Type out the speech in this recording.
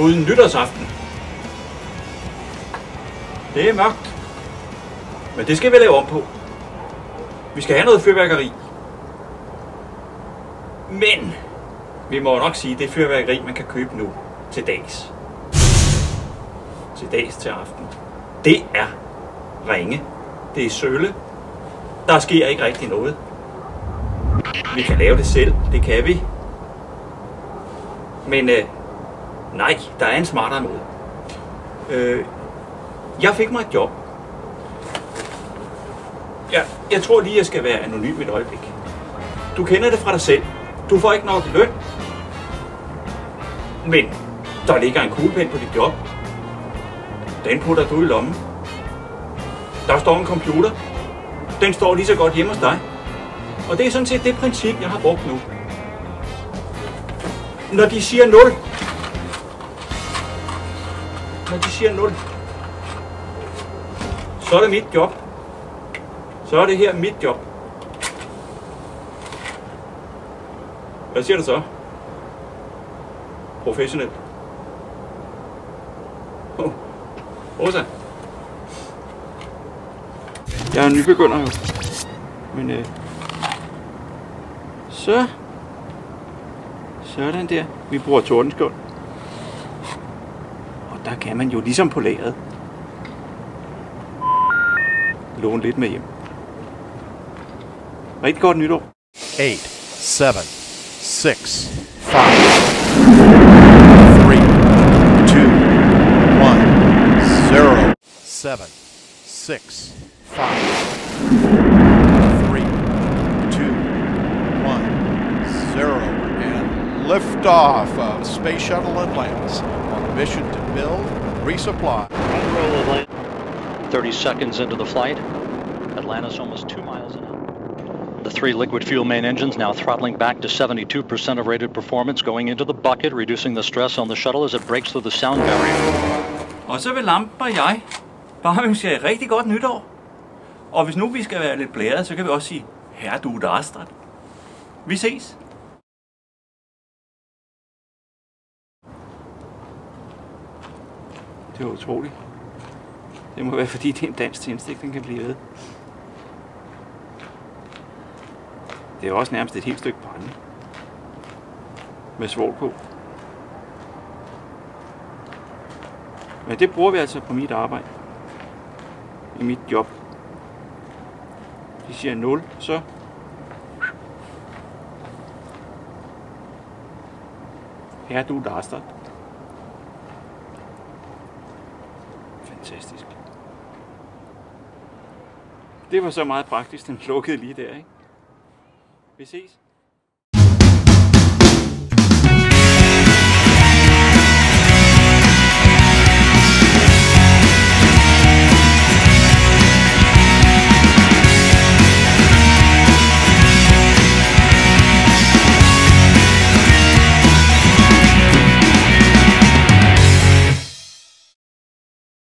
Gud, nytårsaften. Det er mørkt. Men det skal vi lave om på. Vi skal have noget fyrværkeri. Men vi må nok sige, at det fyrværkeri, man kan købe nu til dags. Til aften. Det er ringe. Det er sølle. Der sker ikke rigtig noget. Vi kan lave det selv. Det kan vi. Men nej, der er en smartere måde. Jeg fik mig et job. Jeg tror lige, jeg skal være anonym et øjeblik. Du kender det fra dig selv. Du får ikke nok løn. Men der ligger en kuglepen på dit job. Den putter du i lommen. Der står en computer. Den står lige så godt hjemme hos dig. Og det er sådan set det princip, jeg har brugt nu. Når de siger 0. Så er det mit job. Så er det her mit job. Hvad siger du så? Professionelt. Rosa. Jeg er nybegynder jo. Men sådan der. Vi bruger tordenskjold. Og der kan man jo ligesom på lageret låne lidt med hjem. Rigtig godt nytår. 8, 7, 6, 5, 3, 2, 1, 0. 7, 6, 5, 3, 2, 1, 0. And liftoff of Space Shuttle Atlantis on a mission to build, resupply. 30 seconds into the flight, Atlantis almost 2 miles in. The 3 liquid fuel main engines now throttling back to 72% of rated performance, going into the bucket, reducing the stress on the shuttle as it breaks through the sound barrier. Og så vil Lampen og jeg bare ønske jer rigtig godt nytår. Og hvis nu vi skal være lidt blæret, så kan vi også sige, Herr du Darstrat. Vi ses. Det var utroligt. Det må være fordi, det er en dansk tændstik, den kan blive ved. Det er også nærmest et helt stykke brænde. Med svovl på. Men det bruger vi altså på mit arbejde. I mit job. De siger 0, så... Herr du Darstrat. Fantastisk. Det var så meget praktisk, den lukkede lige der, ikke? Vi ses.